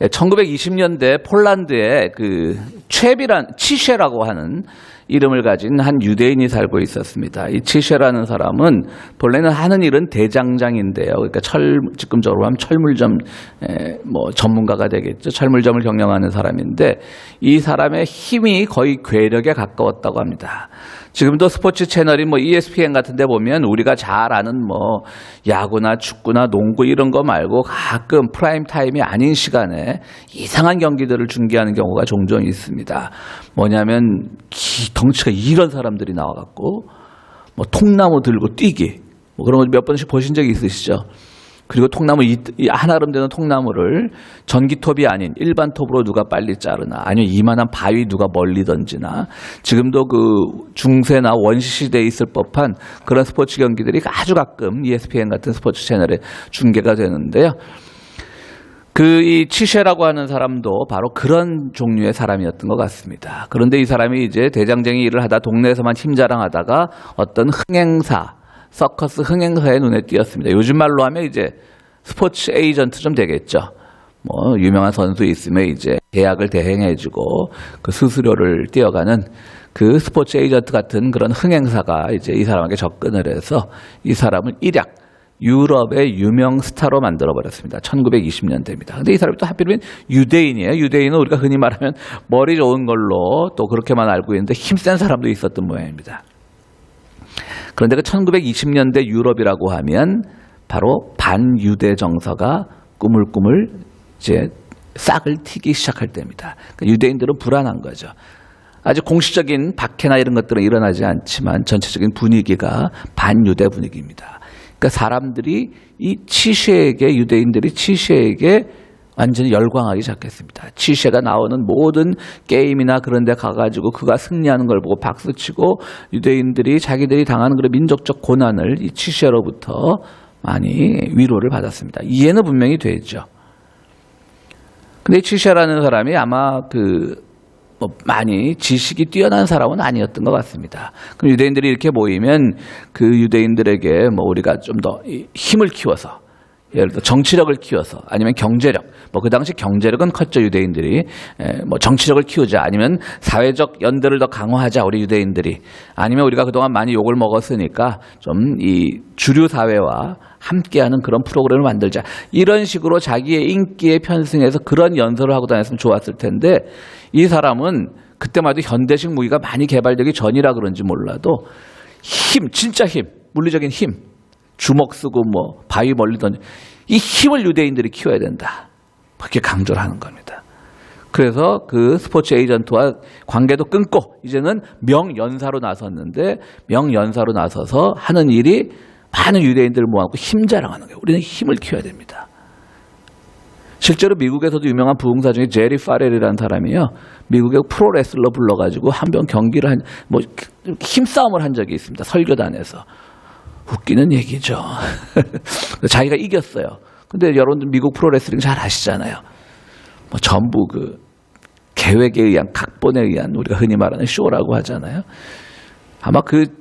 1920년대 폴란드에 그 치셰라고 하는 이름을 가진 한 유대인이 살고 있었습니다. 이 치셰라는 사람은 본래는 하는 일은 대장장인데요. 그러니까 지금적으로 하면 철물점 전문가가 되겠죠. 철물점을 경영하는 사람인데 이 사람의 힘이 거의 괴력에 가까웠다고 합니다. 지금도 스포츠 채널인 ESPN 같은 데 보면 우리가 잘 아는 야구나 축구나 농구 이런 거 말고 가끔 프라임 타임이 아닌 시간에 이상한 경기들을 중계하는 경우가 종종 있습니다. 뭐냐면 덩치가 이런 사람들이 나와갖고 통나무 들고 뛰기 그런 거 몇 번씩 보신 적이 있으시죠? 그리고 통나무 하나름 되는 통나무를 전기톱이 아닌 일반 톱으로 누가 빨리 자르나 아니면 이만한 바위 누가 멀리 던지나 지금도 그 중세나 원시 시대에 있을 법한 그런 스포츠 경기들이 아주 가끔 ESPN 같은 스포츠 채널에 중계가 되는데요. 이 치셰라고 하는 사람도 바로 그런 종류의 사람이었던 것 같습니다. 그런데 이 사람이 이제 대장쟁이 일을 하다 동네에서만 힘자랑하다가 어떤 서커스 흥행사의 눈에 띄었습니다. 요즘 말로 하면 이제 스포츠 에이전트 좀 되겠죠. 유명한 선수 있으면 이제 계약을 대행해주고 그 수수료를 떼어가는 그 스포츠 에이전트 같은 그런 흥행사가 이제 이 사람에게 접근을 해서 이 사람을 일약 유럽의 유명 스타로 만들어버렸습니다. 1920년대입니다. 근데 이 사람이 또 하필이면 유대인이에요. 유대인은 우리가 흔히 말하면 머리 좋은 걸로 또 그렇게만 알고 있는데 힘센 사람도 있었던 모양입니다. 그런데 그 1920년대 유럽이라고 하면 바로 반유대 정서가 꾸물꾸물 이제 싹을 튀기 시작할 때입니다. 그러니까 유대인들은 불안한 거죠. 아직 공식적인 박해나 이런 것들은 일어나지 않지만 전체적인 분위기가 반유대 분위기입니다. 그러니까 사람들이 유대인들이 치셰에게 완전히 열광하기 시작했습니다. 치셰가 나오는 모든 게임이나 그런 데 가가지고 그가 승리하는 걸 보고 박수치고 유대인들이 자기들이 당하는 그런 민족적 고난을 이 치셰로부터 많이 위로를 받았습니다. 이해는 분명히 되죠. 근데 치셰라는 사람이 아마 많이 지식이 뛰어난 사람은 아니었던 것 같습니다. 그럼 유대인들이 이렇게 모이면 그 유대인들에게 우리가 좀 더 힘을 키워서 예를 들어 정치력을 키워서 아니면 경제력, 그 당시 경제력은 컸죠. 유대인들이 정치력을 키우자 아니면 사회적 연대를 더 강화하자 우리 유대인들이 아니면 우리가 그동안 많이 욕을 먹었으니까 좀 이 주류 사회와 함께하는 그런 프로그램을 만들자 이런 식으로 자기의 인기에 편승해서 그런 연설을 하고 다녔으면 좋았을 텐데 이 사람은 그때만 해도 현대식 무기가 많이 개발되기 전이라 그런지 몰라도 진짜 힘, 물리적인 힘 주먹 쓰고 바위 멀리 던져 이 힘을 유대인들이 키워야 된다. 그렇게 강조를 하는 겁니다. 그래서 그 스포츠 에이전트와 관계도 끊고 이제는 명연사로 나섰는데 명연사로 나서서 하는 일이 많은 유대인들을 모아놓고 힘 자랑하는 거예요. 우리는 힘을 키워야 됩니다. 실제로 미국에서도 유명한 부흥사 중에 제리 파렐이라는 사람이요. 미국의 프로레슬러 불러가지고 한 번 경기를 힘싸움을 한 적이 있습니다. 설교단에서. 웃기는 얘기죠. 자기가 이겼어요. 근데 여러분들 미국 프로레슬링 잘 아시잖아요. 전부 계획에 의한, 각본에 의한 우리가 흔히 말하는 쇼라고 하잖아요. 아마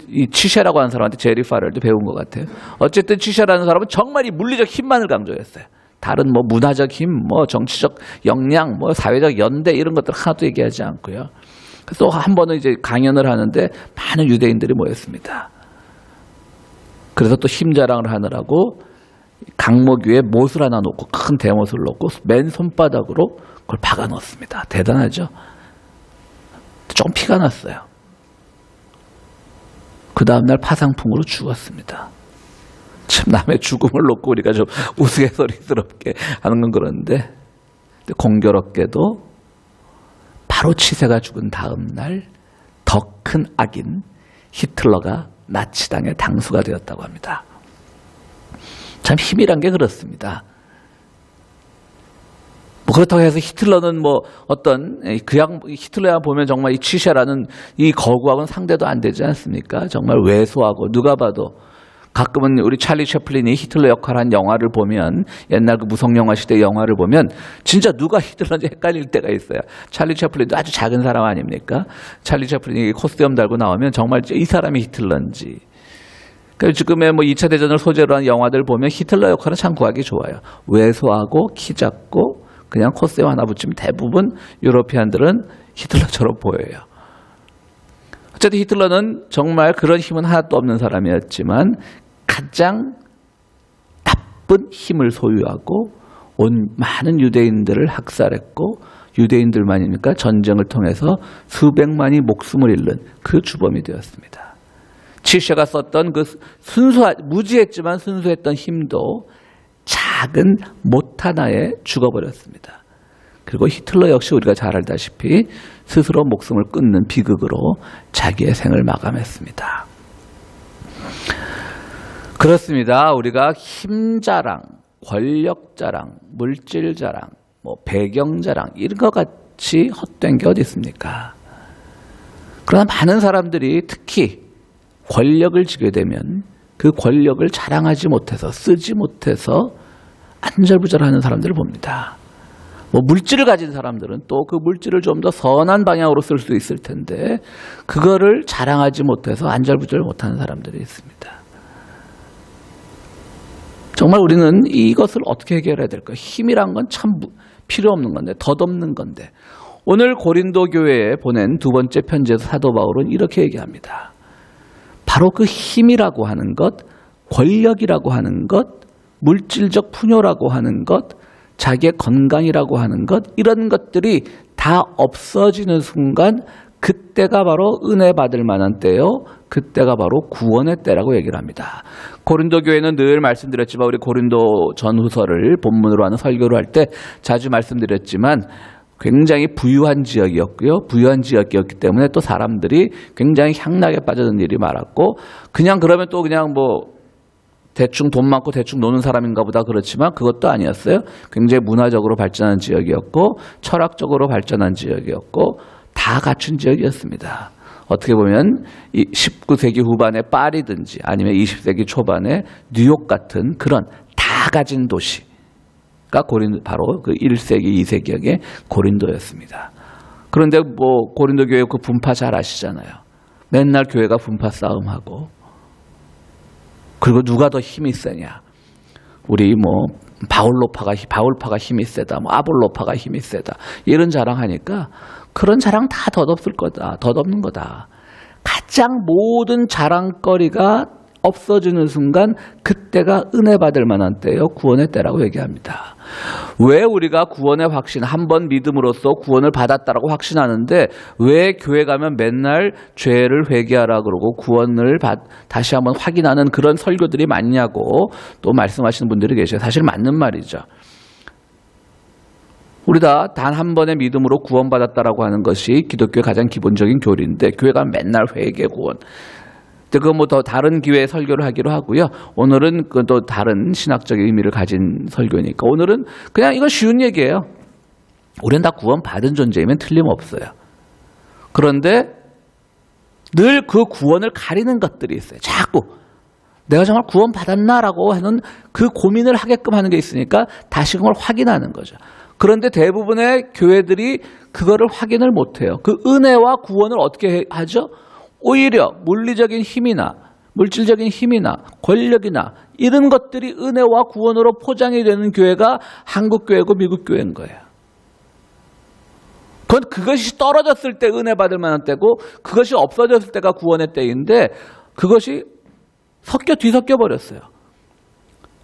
이 치셰라고 하는 사람한테 제리 파렐도 배운 것 같아요. 어쨌든 치셰라는 사람은 정말 이 물리적 힘만을 강조했어요. 다른 문화적 힘, 정치적 역량, 사회적 연대 이런 것들 하나도 얘기하지 않고요. 그래서 또 한 번은 이제 강연을 하는데 많은 유대인들이 모였습니다. 그래서 또 힘 자랑을 하느라고 강목 위에 못을 하나 놓고 큰 대못을 놓고 맨 손바닥으로 그걸 박아 넣었습니다. 대단하죠? 조금 피가 났어요. 그 다음날 파상풍으로 죽었습니다. 참 남의 죽음을 놓고 우리가 좀 우스갯소리스럽게 하는 건 그런데 공교롭게도 바로 치세가 죽은 다음 날 더 큰 악인 히틀러가 나치당의 당수가 되었다고 합니다. 참 힘이란 게 그렇습니다. 그렇다고 해서 히틀러는 히틀러야 보면 정말 이 치셰라는 이 거구하고는 상대도 안 되지 않습니까? 정말 왜소하고 누가 봐도 가끔은 우리 찰리 채플린이 히틀러 역할한 영화를 보면 옛날 그 무성영화 시대 영화를 보면 진짜 누가 히틀러인지 헷갈릴 때가 있어요. 찰리 채플린도 아주 작은 사람 아닙니까? 찰리 채플린이 코스튬 달고 나오면 정말 이 사람이 히틀러인지. 그러니까 지금의 2차 대전을 소재로 한 영화들 보면 히틀러 역할은 참 구하기 좋아요. 왜소하고 키 작고 그냥 코스에 하나 붙이면 대부분 유러피안들은 히틀러처럼 보여요. 어쨌든 히틀러는 정말 그런 힘은 하나도 없는 사람이었지만 가장 나쁜 힘을 소유하고 온 많은 유대인들을 학살했고 유대인들만이니까 전쟁을 통해서 수백만이 목숨을 잃는 그 주범이 되었습니다. 치셰가 썼던 그 무지했지만 순수했던 힘도 작은 못 하나에 죽어버렸습니다. 그리고 히틀러 역시 우리가 잘 알다시피 스스로 목숨을 끊는 비극으로 자기의 생을 마감했습니다. 그렇습니다. 우리가 힘자랑, 권력자랑, 물질자랑, 배경자랑 이런 것 같이 헛된 게 어디 있습니까? 그러나 많은 사람들이 특히 권력을 쥐게 되면 그 권력을 자랑하지 못해서 쓰지 못해서 안절부절하는 사람들을 봅니다. 물질을 가진 사람들은 또 그 물질을 좀 더 선한 방향으로 쓸 수 있을 텐데 그거를 자랑하지 못해서 안절부절 못하는 사람들이 있습니다. 정말 우리는 이것을 어떻게 해결해야 될까? 힘이란 건 참 필요 없는 건데 덧없는 건데 오늘 고린도 교회에 보낸 두 번째 편지에서 사도 바울은 이렇게 얘기합니다. 바로 그 힘이라고 하는 것, 권력이라고 하는 것, 물질적 풍요라고 하는 것, 자기의 건강이라고 하는 것 이런 것들이 다 없어지는 순간 그때가 바로 은혜 받을 만한 때요. 그때가 바로 구원의 때라고 얘기를 합니다. 고린도 교회는 늘 말씀드렸지만 우리 고린도 전후서를 본문으로 하는 설교를 할 때 자주 말씀드렸지만 굉장히 부유한 지역이었고요. 부유한 지역이었기 때문에 또 사람들이 굉장히 향락에 빠져든 일이 많았고 그냥 그러면 또 그냥 대충 돈 많고 대충 노는 사람인가 보다 그렇지만 그것도 아니었어요. 굉장히 문화적으로 발전한 지역이었고 철학적으로 발전한 지역이었고 다 갖춘 지역이었습니다. 어떻게 보면 19세기 후반에 파리든지 아니면 20세기 초반에 뉴욕 같은 그런 다 가진 도시가 바로 그 1세기, 2세기역의 고린도였습니다. 그런데 고린도 교회 그 분파 잘 아시잖아요. 맨날 교회가 분파 싸움하고 그리고 누가 더 힘이 세냐. 우리 바울파가 힘이 세다. 아볼로파가 힘이 세다. 이런 자랑하니까 그런 자랑 다 덧없을 거다. 덧없는 거다. 가장 모든 자랑거리가 없어지는 순간 그때가 은혜 받을 만한 때요. 구원의 때라고 얘기합니다. 왜 우리가 구원의 확신, 한 번 믿음으로써 구원을 받았다라고 확신하는데 왜 교회 가면 맨날 죄를 회개하라 그러고 구원을 다시 한번 확인하는 그런 설교들이 많냐고 또 말씀하시는 분들이 계셔요. 사실 맞는 말이죠. 우리 다 단 한 번의 믿음으로 구원받았다라고 하는 것이 기독교의 가장 기본적인 교리인데 교회가 맨날 회개 구원. 그거 더 다른 기회에 설교를 하기로 하고요. 오늘은 또 다른 신학적인 의미를 가진 설교니까 오늘은 그냥 이건 쉬운 얘기예요. 우리는 다 구원받은 존재이면 틀림없어요. 그런데 늘 그 구원을 가리는 것들이 있어요. 자꾸 내가 정말 구원받았나라고 하는 그 고민을 하게끔 하는 게 있으니까 다시금을 확인하는 거죠. 그런데 대부분의 교회들이 그거를 확인을 못해요. 그 은혜와 구원을 어떻게 하죠? 오히려 물리적인 힘이나 물질적인 힘이나 권력이나 이런 것들이 은혜와 구원으로 포장이 되는 교회가 한국 교회고 미국 교회인 거예요. 그것이 떨어졌을 때 은혜 받을 만한 때고 그것이 없어졌을 때가 구원의 때인데 그것이 뒤섞여 버렸어요.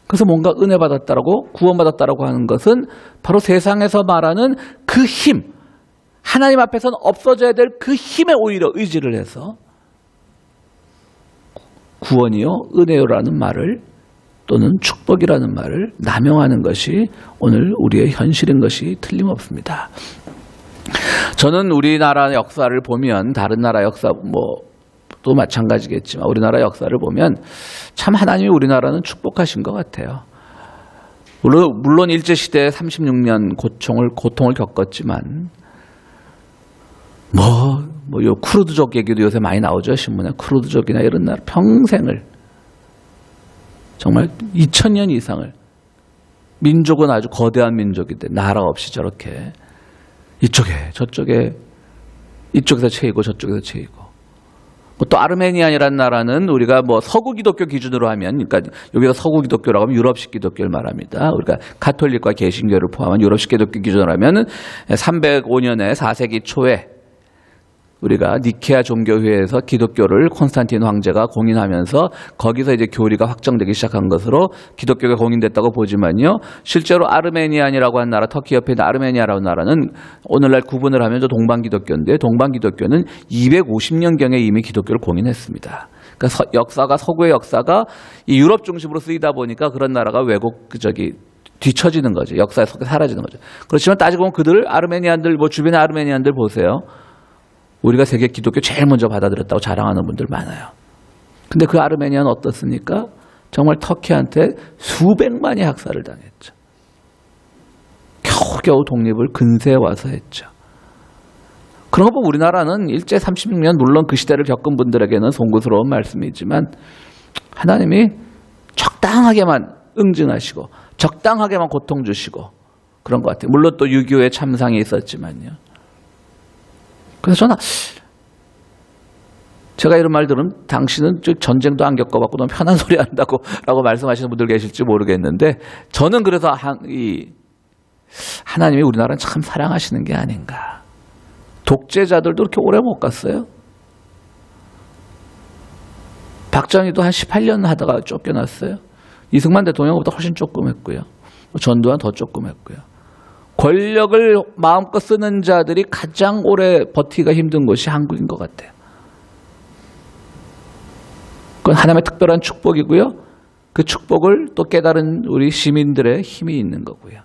그래서 뭔가 은혜 받았다라고 구원받았다라고 하는 것은 바로 세상에서 말하는 그 힘, 하나님 앞에서는 없어져야 될 그 힘에 오히려 의지를 해서 구원이요, 은혜요라는 말을 또는 축복이라는 말을 남용하는 것이 오늘 우리의 현실인 것이 틀림없습니다. 저는 우리나라 역사를 보면 다른 나라 역사 또 마찬가지겠지만 우리나라 역사를 보면 참 하나님이 우리나라는 축복하신 것 같아요. 물론 일제시대에 36년 고통을 겪었지만 요 쿠르드족 얘기도 요새 많이 나오죠. 신문에 쿠르드족이나 이런 나라 평생을 정말 2000년 이상을 민족은 아주 거대한 민족인데 나라 없이 저렇게 이쪽에 저쪽에 이쪽에서 채이고 저쪽에서 채이고 또 아르메니안이라는 나라는 우리가 뭐 서구 기독교 기준으로 하면, 그러니까 여기서 서구 기독교라고 하면 유럽식 기독교를 말합니다. 우리가 가톨릭과 개신교를 포함한 유럽식 기독교 기준으로 하면 305년에 4세기 초에 우리가 니케아 종교회에서 기독교를 콘스탄틴 황제가 공인하면서 거기서 이제 교리가 확정되기 시작한 것으로 기독교가 공인됐다고 보지만요. 실제로 아르메니안이라고 하는 나라, 터키 옆에 있는 아르메니아라는 나라는 오늘날 구분을 하면 동방 기독교인데, 동방 기독교는 250년경에 이미 기독교를 공인했습니다. 그러니까 역사가, 서구의 역사가 이 유럽 중심으로 쓰이다 보니까 그런 나라가 뒤처지는 거죠. 역사에 사라지는 거죠. 그렇지만 따지고 보면 그들 아르메니안들, 뭐 주변의 아르메니안들 보세요. 우리가 세계 기독교 제일 먼저 받아들였다고 자랑하는 분들 많아요. 근데 그 아르메니아는 어떻습니까? 정말 터키한테 수백만이 학살을 당했죠. 겨우겨우 독립을 근세에 와서 했죠. 그런 거 보면 우리나라는 일제 36년, 물론 그 시대를 겪은 분들에게는 송구스러운 말씀이지만 하나님이 적당하게만 응징하시고 적당하게만 고통 주시고 그런 것 같아요. 물론 또 6.25의 참상이 있었지만요. 그래서 저는 제가 이런 말 들으면 당신은 전쟁도 안 겪어봤고 너무 편한 소리 한다고 라고 말씀하시는 분들 계실지 모르겠는데, 저는 그래서 하나님이 우리나라는 참 사랑하시는 게 아닌가. 독재자들도 그렇게 오래 못 갔어요. 박정희도 한 18년 하다가 쫓겨났어요. 이승만 대통령보다 훨씬 조금 했고요. 전두환 더 조금 했고요. 권력을 마음껏 쓰는 자들이 가장 오래 버티기가 힘든 곳이 한국인 것 같아요. 그건 하나님의 특별한 축복이고요. 그 축복을 또 깨달은 우리 시민들의 힘이 있는 거고요.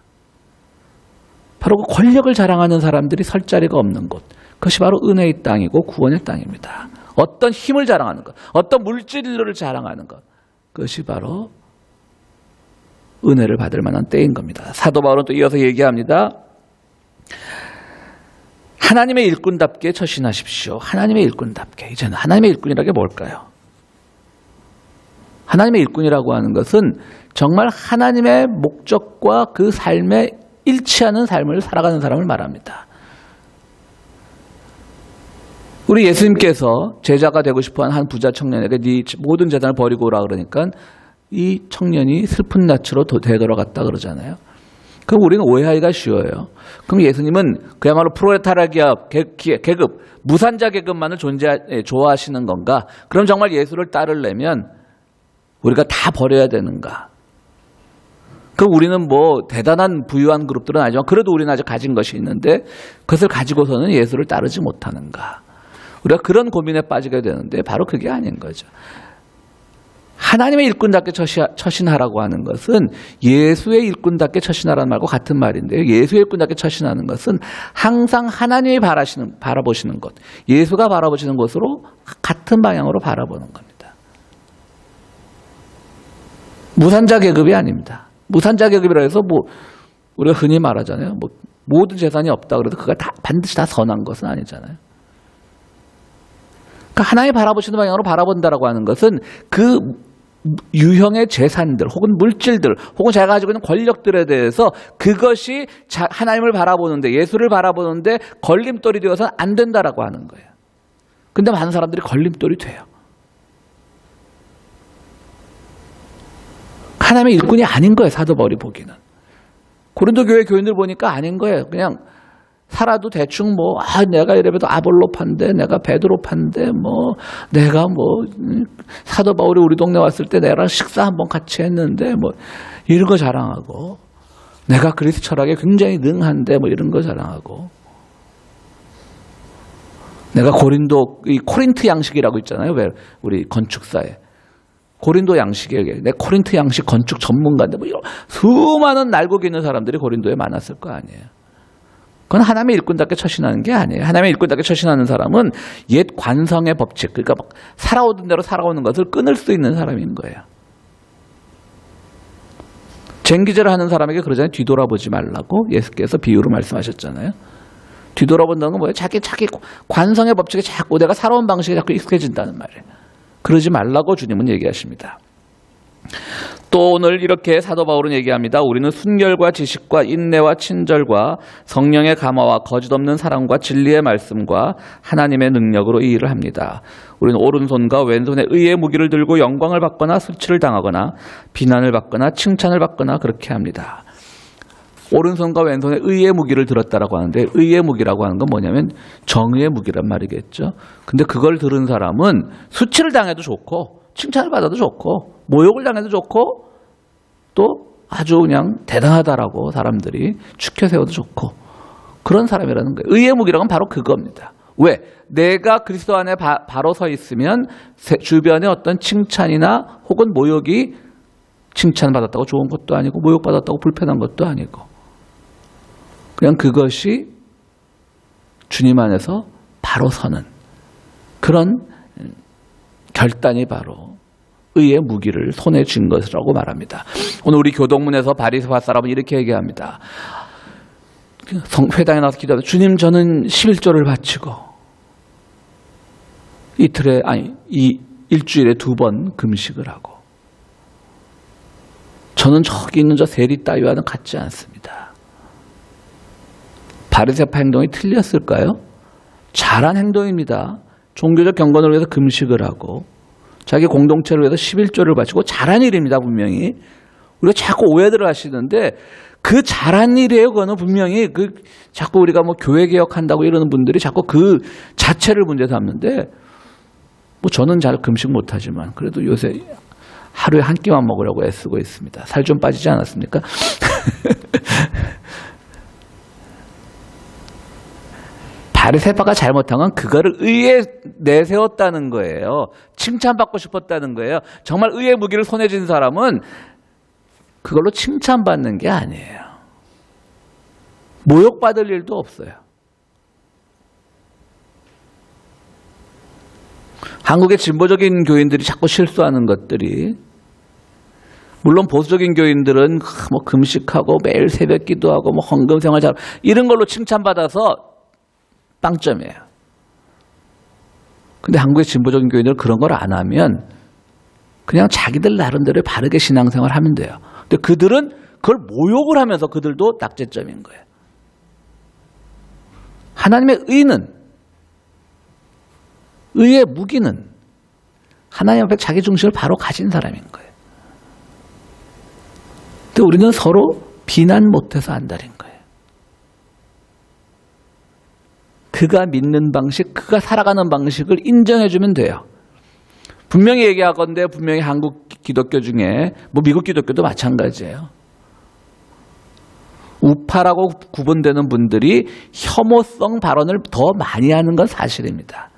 바로 그 권력을 자랑하는 사람들이 설 자리가 없는 곳. 그것이 바로 은혜의 땅이고 구원의 땅입니다. 어떤 힘을 자랑하는 것, 어떤 물질을 자랑하는 것. 그것이 바로 은혜를 받을 만한 때인 겁니다. 사도 바울은 또 이어서 얘기합니다. 하나님의 일꾼답게 처신하십시오. 하나님의 일꾼답게. 이제는 하나님의 일꾼이라는 게 뭘까요? 하나님의 일꾼이라고 하는 것은 정말 하나님의 목적과 그 삶에 일치하는 삶을 살아가는 사람을 말합니다. 우리 예수님께서 제자가 되고 싶어하는 한 부자 청년에게 네 모든 재산을 버리고 오라 그러니까 이 청년이 슬픈 낯으로 되돌아갔다 그러잖아요. 그럼 우리는 오해하기가 쉬워요. 그럼 예수님은 그야말로 프롤레타리아 계급, 무산자 계급만을 좋아하시는 건가? 그럼 정말 예수를 따르려면 우리가 다 버려야 되는가? 그럼 우리는 뭐 대단한 부유한 그룹들은 아니지만 그래도 우리는 아직 가진 것이 있는데 그것을 가지고서는 예수를 따르지 못하는가? 우리가 그런 고민에 빠지게 되는데 바로 그게 아닌 거죠. 하나님의 일꾼답게 처신하라고 하는 것은 예수의 일꾼답게 처신하라는 말과 같은 말인데요. 예수의 일꾼답게 처신하는 것은 항상 하나님이 바라보시는 것, 예수가 바라보시는 것으로 같은 방향으로 바라보는 겁니다. 무산자 계급이 아닙니다. 무산자 계급이라 해서 뭐 우리가 흔히 말하잖아요. 뭐 모든 재산이 없다 그래도 그가 반드시 다 선한 것은 아니잖아요. 그러니까 하나님이 바라보시는 방향으로 바라본다라고 하는 것은 그 유형의 재산들 혹은 물질들 혹은 제가 가지고 있는 권력들에 대해서 그것이 하나님을 바라보는데, 예수를 바라보는데 걸림돌이 되어서는 안 된다라고 하는 거예요. 근데 많은 사람들이 걸림돌이 돼요. 하나님의 일꾼이 아닌 거예요. 사도 바울이 보기는. 고린도 교회 교인들 보니까 아닌 거예요. 그냥 살아도 대충 내가 이래봬도 아볼로파인데, 내가 베드로파인데, 내가 사도 바울이 우리 동네 왔을 때 내랑 식사 한번 같이 했는데, 이런 거 자랑하고, 내가 그리스 철학에 굉장히 능한데, 이런 거 자랑하고, 내가 코린트 양식이라고 있잖아요. 왜 우리 건축사에. 고린도 양식에, 내 코린트 양식 건축 전문가인데, 이런 수많은 날고 있는 사람들이 고린도에 많았을 거 아니에요. 그건 하나님의 일꾼답게 처신하는 게 아니에요. 하나님의 일꾼답게 처신하는 사람은 옛 관성의 법칙, 그러니까 살아오던 대로 살아오는 것을 끊을 수 있는 사람인 거예요. 쟁기제를 하는 사람에게 그러잖아요. 뒤돌아보지 말라고 예수께서 비유로 말씀하셨잖아요. 뒤돌아본다는 건 뭐예요? 자기 관성의 법칙에 자꾸 내가 살아온 방식에 자꾸 익숙해진다는 말이에요. 그러지 말라고 주님은 얘기하십니다. 또 오늘 이렇게 사도 바울은 얘기합니다. 우리는 순결과 지식과 인내와 친절과 성령의 감화와 거짓 없는 사랑과 진리의 말씀과 하나님의 능력으로 이 일을 합니다. 우리는 오른손과 왼손에 의의 무기를 들고 영광을 받거나 수치를 당하거나 비난을 받거나 칭찬을 받거나 그렇게 합니다. 오른손과 왼손에 의의 무기를 들었다라고 하는데, 의의 무기라고 하는 건 뭐냐면 정의의 무기란 말이겠죠. 근데 그걸 들은 사람은 수치를 당해도 좋고 칭찬을 받아도 좋고 모욕을 당해도 좋고 또 아주 그냥 대단하다라고 사람들이 축켜 세워도 좋고 그런 사람이라는 거예요. 의의 무기라는 건 바로 그겁니다. 왜? 내가 그리스도 안에 바로 서 있으면 주변에 어떤 칭찬이나 혹은 모욕이 칭찬받았다고 좋은 것도 아니고 모욕받았다고 불편한 것도 아니고 그냥 그것이 주님 안에서 바로 서는 그런 결단이 바로 의의 무기를 손에 쥔 것이라고 말합니다. 오늘 우리 교동문에서 바리새파 사람은 이렇게 얘기합니다. 회당에 나와서 기도하다 주님 저는 11조를 바치고 일주일에 2번 금식을 하고 저는 저기 있는 저 세리 따위와는 같지 않습니다. 바리새파 행동이 틀렸을까요? 잘한 행동입니다. 종교적 경건을 위해서 금식을 하고 자기 공동체를 위해서 11조를 바치고 잘한 일입니다. 분명히. 우리가 자꾸 오해들을 하시는데 그 잘한 일이에요. 그거는 분명히 자꾸 우리가 뭐 교회 개혁한다고 이러는 분들이 자꾸 그 자체를 문제 삼는데 뭐 저는 잘 금식 못하지만 그래도 요새 하루에 한 끼만 먹으려고 애쓰고 있습니다. 살 좀 빠지지 않았습니까? 바리새파가 잘못한 건 그거를 의에 내세웠다는 거예요. 칭찬받고 싶었다는 거예요. 정말 의의 무기를 손에 쥔 사람은 그걸로 칭찬받는 게 아니에요. 모욕받을 일도 없어요. 한국의 진보적인 교인들이 자꾸 실수하는 것들이 물론 보수적인 교인들은 뭐 금식하고 매일 새벽 기도하고 뭐 헌금 생활 잘 이런 걸로 칭찬받아서 빵점이에요. 근데 한국의 진보적인 교인들은 그런 걸 안 하면 그냥 자기들 나름대로 바르게 신앙생활 하면 돼요. 근데 그들은 그걸 모욕을 하면서 그들도 낙제점인 거예요. 하나님의 의의 무기는 하나님 앞에 자기 중심을 바로 가진 사람인 거예요. 근데 우리는 서로 비난 못해서 안달인 거예요. 그가 믿는 방식, 그가 살아가는 방식을 인정해주면 돼요. 분명히 얘기하건대 분명히 한국 기독교 중에 뭐 미국 기독교도 마찬가지예요. 우파라고 구분되는 분들이 혐오성 발언을 더 많이 하는 건 사실입니다.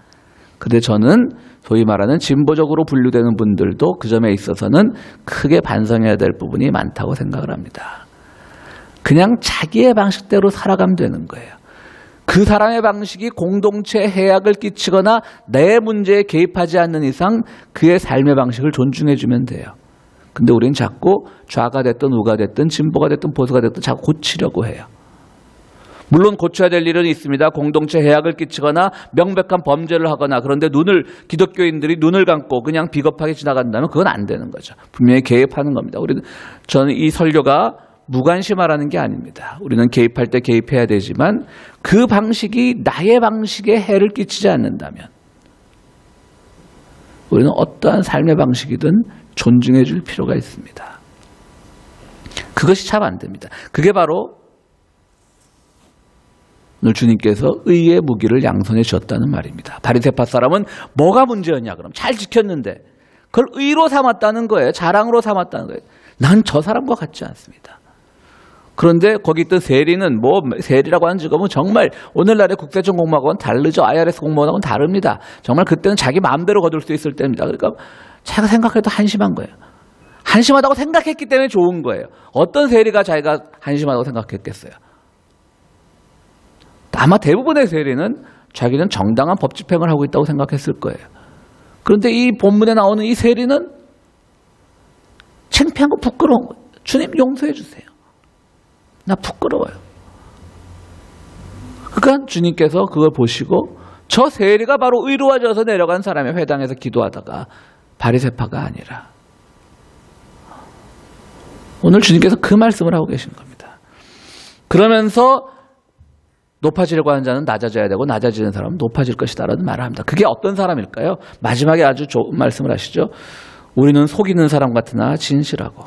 그런데 저는 소위 말하는 진보적으로 분류되는 분들도 그 점에 있어서는 크게 반성해야 될 부분이 많다고 생각을 합니다. 그냥 자기의 방식대로 살아가면 되는 거예요. 그 사람의 방식이 공동체에 해악을 끼치거나 내 문제에 개입하지 않는 이상 그의 삶의 방식을 존중해주면 돼요. 근데 우리는 자꾸 좌가 됐든 우가 됐든 진보가 됐든 보수가 됐든 자꾸 고치려고 해요. 물론 고쳐야 될 일은 있습니다. 공동체 해악을 끼치거나 명백한 범죄를 하거나 그런데 기독교인들이 눈을 감고 그냥 비겁하게 지나간다면 그건 안 되는 거죠. 분명히 개입하는 겁니다. 저는 이 설교가 무관심하라는 게 아닙니다. 우리는 개입할 때 개입해야 되지만 그 방식이 나의 방식에 해를 끼치지 않는다면 우리는 어떠한 삶의 방식이든 존중해 줄 필요가 있습니다. 그것이 참 안 됩니다. 그게 바로 오늘 주님께서 의의 무기를 양손에 쥐었다는 말입니다. 바리새파 사람은 뭐가 문제였냐 그럼 잘 지켰는데 그걸 의로 삼았다는 거예요. 자랑으로 삼았다는 거예요. 난 저 사람과 같지 않습니다. 그런데 거기 있던 세리는 세리라고 하는 직업은 정말 오늘날의 국세청 공무원하고는 다르죠. IRS 공무원하고는 다릅니다. 정말 그때는 자기 마음대로 거둘 수 있을 때입니다. 그러니까 자기가 생각해도 한심한 거예요. 한심하다고 생각했기 때문에 좋은 거예요. 어떤 세리가 자기가 한심하다고 생각했겠어요. 아마 대부분의 세리는 자기는 정당한 법 집행을 하고 있다고 생각했을 거예요. 그런데 이 본문에 나오는 이 세리는 창피한 거 부끄러운 거예요. 주님 용서해 주세요. 나 부끄러워요. 그러니까 주님께서 그걸 보시고 저 세리가 바로 의로워져서 내려간 사람의 회당에서 기도하다가 바리새파가 아니라 오늘 주님께서 그 말씀을 하고 계신 겁니다. 그러면서 높아지려고 하는 자는 낮아져야 되고 낮아지는 사람은 높아질 것이다라는 말을 합니다. 그게 어떤 사람일까요? 마지막에 아주 좋은 말씀을 하시죠. 우리는 속이는 사람 같으나 진실하고.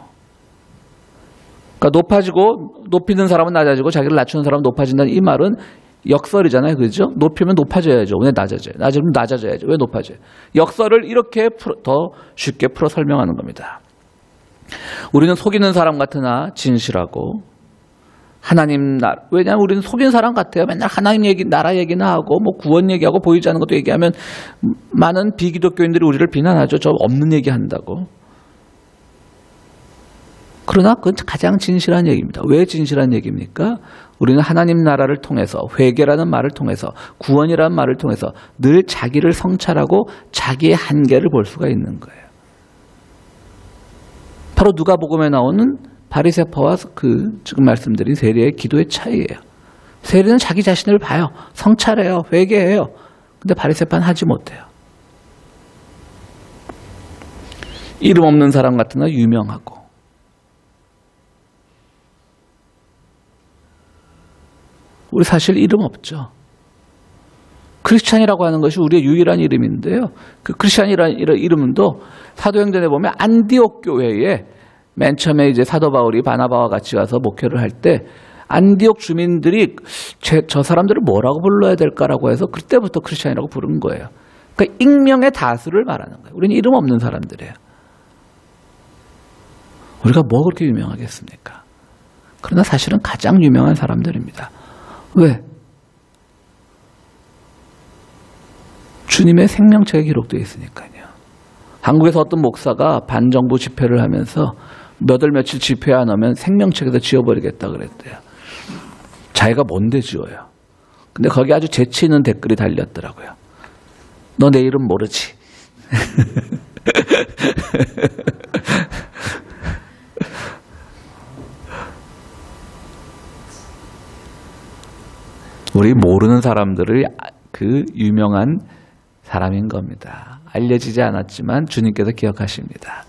그러니까 높아지고 높이는 사람은 낮아지고 자기를 낮추는 사람은 높아진다는 이 말은 역설이잖아요. 그죠? 높이면 높아져야죠. 왜 낮아져요? 낮으면 낮아져야죠. 왜 높아져요? 역설을 이렇게 더 쉽게 풀어 설명하는 겁니다. 우리는 속이는 사람 같으나 진실하고 하나님 나라. 왜냐하면 우리는 속인 사람 같아요. 맨날 하나님 얘기, 나라 얘기나 하고 뭐 구원 얘기하고 보이지 않는 것도 얘기하면 많은 비기독교인들이 우리를 비난하죠. 저 없는 얘기 한다고. 그러나 그건 가장 진실한 얘기입니다. 왜 진실한 얘기입니까? 우리는 하나님 나라를 통해서 회개라는 말을 통해서 구원이라는 말을 통해서 늘 자기를 성찰하고 자기의 한계를 볼 수가 있는 거예요. 바로 누가복음에 나오는 바리새파와 지금 말씀드린 세리의 기도의 차이예요. 세리는 자기 자신을 봐요. 성찰해요. 회개해요. 근데 바리새파는 하지 못해요. 이름 없는 사람 같으나 유명하고 우리 사실 이름 없죠. 크리스찬이라고 하는 것이 우리의 유일한 이름인데요. 그 크리스찬이라는 이름도 사도행전에 보면 안디옥 교회에 맨 처음에 이제 사도 바울이 바나바와 같이 가서 목회를 할 때 안디옥 주민들이 저 사람들을 뭐라고 불러야 될까라고 해서 그때부터 크리스찬이라고 부른 거예요. 그러니까 익명의 다수를 말하는 거예요. 우리는 이름 없는 사람들이에요. 우리가 뭐 그렇게 유명하겠습니까? 그러나 사실은 가장 유명한 사람들입니다. 왜? 주님의 생명책에 기록되어 있으니까요. 한국에서 어떤 목사가 반정부 집회를 하면서 몇 월 며칠 집회 안 하면 생명책에서 지워버리겠다 그랬대요. 자기가 뭔데 지워요. 근데 거기 아주 재치 있는 댓글이 달렸더라고요. 너 내 이름 모르지? 우리 모르는 사람들을 그 유명한 사람인 겁니다. 알려지지 않았지만 주님께서 기억하십니다.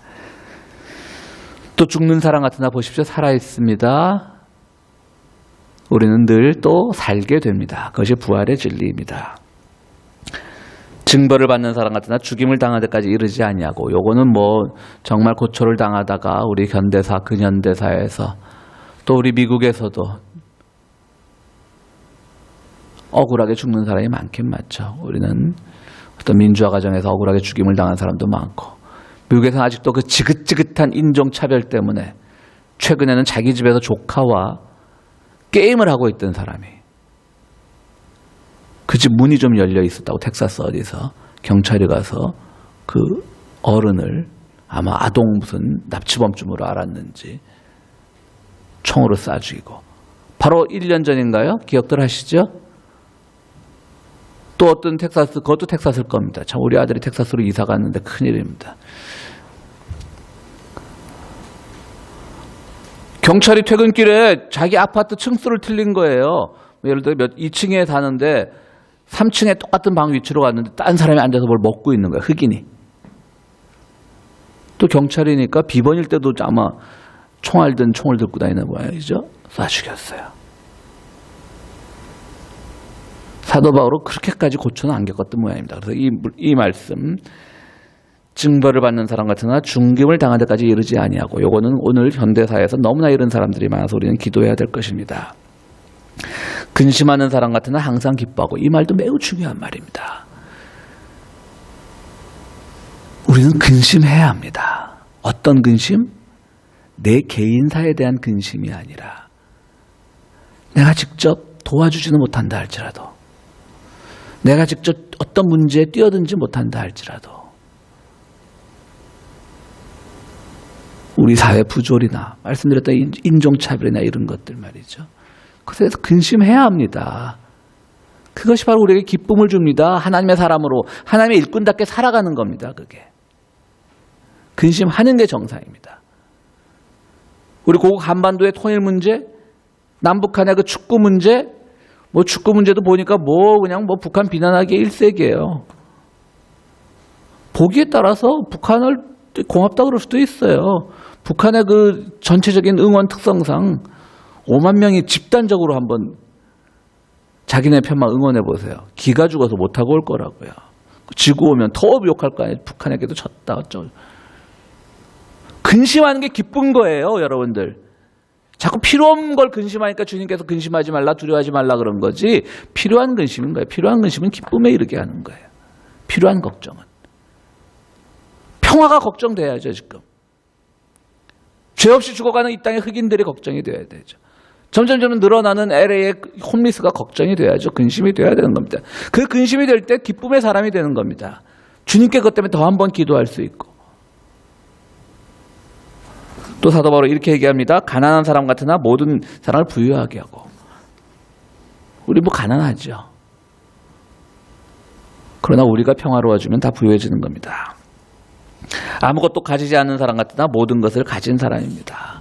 또 죽는 사람 같으나 보십시오. 살아있습니다. 우리는 늘 또 살게 됩니다. 그것이 부활의 진리입니다. 징벌을 받는 사람 같으나 죽임을 당할 때까지 이르지 아니하고, 요거는 뭐 정말 고초를 당하다가 우리 현대사, 근현대사에서 또 우리 미국에서도 억울하게 죽는 사람이 많긴 많죠. 우리는 어떤 민주화 과정에서 억울하게 죽임을 당한 사람도 많고, 미국에서는 아직도 그 지긋지긋한 인종차별 때문에 최근에는 자기 집에서 조카와 게임을 하고 있던 사람이 그 집 문이 좀 열려 있었다고 텍사스 어디서 경찰이 가서 그 어른을 아마 아동 무슨 납치범쯤으로 알았는지 총으로 쏴 죽이고, 바로 1년 전인가요? 기억들 하시죠? 또 어떤 그것도 텍사스일 겁니다. 참 우리 아들이 텍사스로 이사 갔는데 큰일입니다. 경찰이 퇴근길에 자기 아파트 층수를 틀린 거예요. 예를 들어 2층에 사는데 3층에 똑같은 방 위치로 갔는데 딴 사람이 앉아서 뭘 먹고 있는 거야. 흑인이. 또 경찰이니까 비번일 때도 아마 총을 들고 다니는 모양이죠. 쏴 죽였어요. 사도 바울은 그렇게까지 고초는 안 겪었던 모양입니다. 그래서 이 말씀, 징벌을 받는 사람 같으나 중김을 당할 때까지 이르지 아니하고, 요거는 오늘 현대사에서 너무나 이런 사람들이 많아서 우리는 기도해야 될 것입니다. 근심하는 사람 같으나 항상 기뻐하고, 이 말도 매우 중요한 말입니다. 우리는 근심해야 합니다. 어떤 근심? 내 개인사에 대한 근심이 아니라 내가 직접 도와주지는 못한다 할지라도, 내가 직접 어떤 문제에 뛰어들지 못한다 할지라도, 우리 사회 부조리나 말씀드렸던 인종차별이나 이런 것들 말이죠. 그래서 근심해야 합니다. 그것이 바로 우리에게 기쁨을 줍니다. 하나님의 사람으로, 하나님의 일꾼답게 살아가는 겁니다. 그게 근심하는 게 정상입니다. 우리 고국 한반도의 통일 문제, 남북한의 그 축구 문제, 뭐 축구 문제도 보니까 그냥 북한 비난하기에 일색이에요. 보기에 따라서 북한을 고맙다 그럴 수도 있어요. 북한의 그 전체적인 응원 특성상 5만 명이 집단적으로 한번 자기네 편만 응원해 보세요. 기가 죽어서 못하고 올 거라고요. 지고 오면 더 욕할 거 아니에요. 북한에게도 졌다 어쩌고. 근심하는 게 기쁜 거예요, 여러분들. 자꾸 필요 없는 걸 근심하니까 주님께서 근심하지 말라, 두려워하지 말라 그런 거지. 필요한 근심인 거예요. 필요한 근심은 기쁨에 이르게 하는 거예요. 필요한 걱정은. 평화가 걱정돼야죠, 지금. 죄 없이 죽어가는 이 땅의 흑인들이 걱정이 돼야 되죠. 점점 늘어나는 LA의 홈리스가 걱정이 돼야죠. 근심이 돼야 되는 겁니다. 그 근심이 될 때 기쁨의 사람이 되는 겁니다. 주님께 그것 때문에 더 한 번 기도할 수 있고. 또 사도 바울은 이렇게 얘기합니다. 가난한 사람 같으나 모든 사람을 부유하게 하고. 우리 뭐 가난하죠. 그러나 우리가 평화로워지면 다 부유해지는 겁니다. 아무것도 가지지 않는 사람 같으나 모든 것을 가진 사람입니다.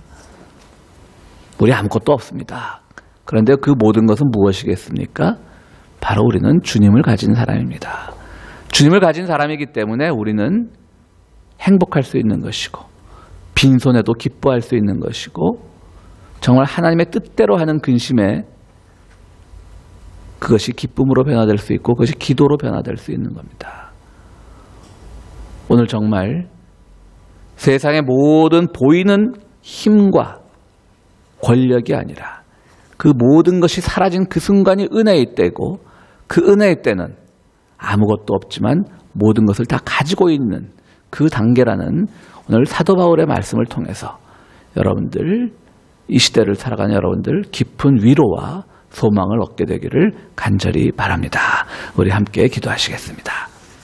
우리 아무것도 없습니다. 그런데 그 모든 것은 무엇이겠습니까? 바로 우리는 주님을 가진 사람입니다. 주님을 가진 사람이기 때문에 우리는 행복할 수 있는 것이고 빈손에도 기뻐할 수 있는 것이고 정말 하나님의 뜻대로 하는 근심에 그것이 기쁨으로 변화될 수 있고 그것이 기도로 변화될 수 있는 겁니다. 오늘 정말 세상의 모든 보이는 힘과 권력이 아니라 그 모든 것이 사라진 그 순간이 은혜의 때고 그 은혜의 때는 아무것도 없지만 모든 것을 다 가지고 있는 그 단계라는 오늘 사도 바울의 말씀을 통해서 여러분들 이 시대를 살아가는 여러분들 깊은 위로와 소망을 얻게 되기를 간절히 바랍니다. 우리 함께 기도하시겠습니다.